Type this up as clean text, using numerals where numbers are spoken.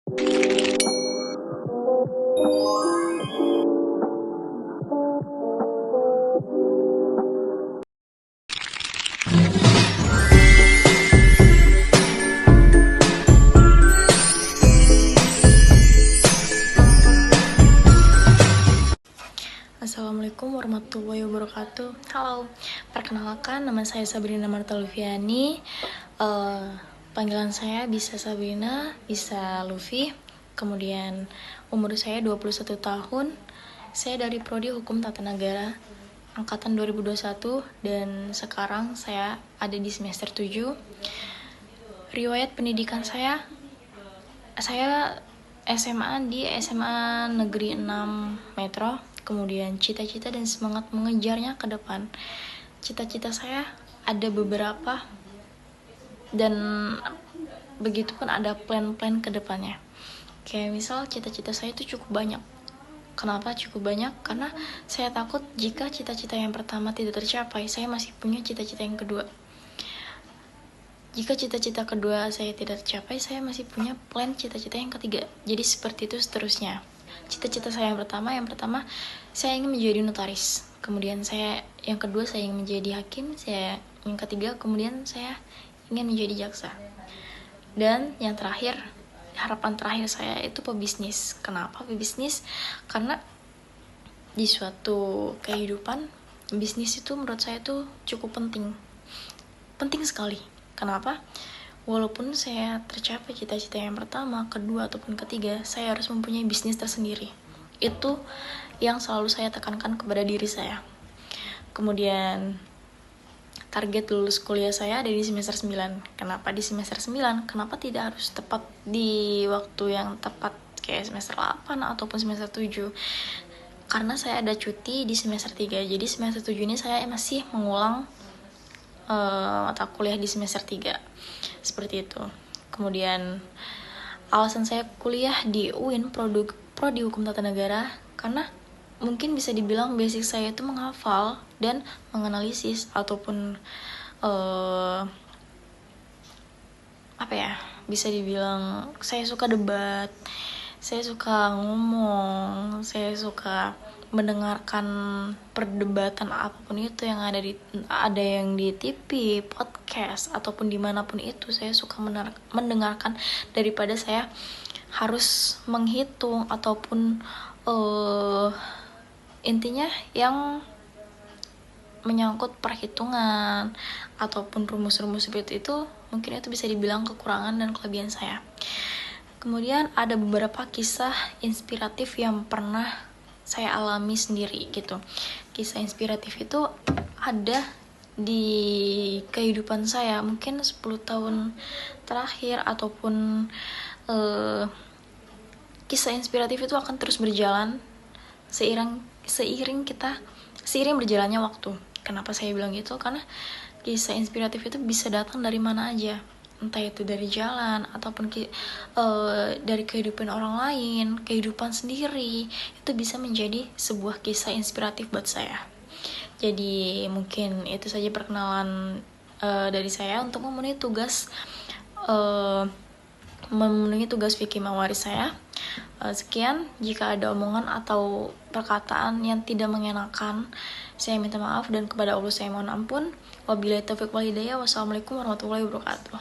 Assalamualaikum warahmatullahi wabarakatuh. Halo, perkenalkan nama saya Sabrina Marta Lufiani. Panggilan saya bisa Sabrina, bisa Lufi. Kemudian umur saya 21 tahun. Saya dari Prodi Hukum Tata Negara angkatan 2021 dan sekarang saya ada di semester 7. Riwayat pendidikan saya SMA di SMA Negeri 6 Metro. Kemudian cita-cita dan semangat mengejarnya ke depan. Cita-cita saya ada beberapa dan begitu pun ada plan-plan ke depannya. Kayak misal cita-cita saya itu cukup banyak. Kenapa cukup banyak? Karena saya takut jika cita-cita yang pertama tidak tercapai, saya masih punya cita-cita yang kedua. Jika cita-cita kedua saya tidak tercapai, saya masih punya plan cita-cita yang ketiga. Jadi seperti itu seterusnya. Cita-cita saya yang pertama saya ingin menjadi notaris. Kemudian yang kedua saya ingin menjadi hakim. Yang ketiga kemudian saya ingin menjadi jaksa. Dan yang terakhir, harapan terakhir saya itu pebisnis. Kenapa pebisnis? Karena di suatu kehidupan, bisnis itu menurut saya itu cukup penting. Penting sekali. Kenapa? Walaupun saya tercapai cita-cita yang pertama, kedua, ataupun ketiga, saya harus mempunyai bisnis tersendiri. Itu yang selalu saya tekankan kepada diri saya. Kemudian target lulus kuliah saya ada di semester 9. Kenapa di semester 9? Kenapa tidak harus tepat di waktu yang tepat kayak semester 8 ataupun semester 7? Karena saya ada cuti di semester 3. Jadi semester 7 ini saya masih mengulang mata kuliah di semester 3. Seperti itu. Kemudian alasan saya kuliah di UIN Prodi Hukum Tata Negara karena mungkin bisa dibilang basic saya itu menghafal dan menganalisis ataupun bisa dibilang saya suka debat, saya suka ngomong, saya suka mendengarkan perdebatan apapun itu yang ada yang di TV, podcast ataupun dimanapun itu. Saya suka mendengarkan daripada saya harus menghitung ataupun intinya yang menyangkut perhitungan ataupun rumus-rumus seperti itu. Mungkin itu bisa dibilang kekurangan dan kelebihan saya. Kemudian ada beberapa kisah inspiratif yang pernah saya alami sendiri gitu. Kisah inspiratif itu ada di kehidupan saya mungkin 10 tahun terakhir ataupun kisah inspiratif itu akan terus berjalan seiring berjalannya waktu. Kenapa saya bilang gitu? Karena kisah inspiratif itu bisa datang dari mana aja. Entah itu dari jalan ataupun dari kehidupan orang lain, kehidupan sendiri, itu bisa menjadi sebuah kisah inspiratif buat saya. Jadi mungkin itu saja perkenalan dari saya untuk memenuhi tugas fikih mawaris saya. Sekian, jika ada omongan atau perkataan yang tidak mengenakan, saya minta maaf dan kepada Allah saya mohon ampun. Wabillahi taufiq wal hidayah. Wassalamualaikum warahmatullahi wabarakatuh.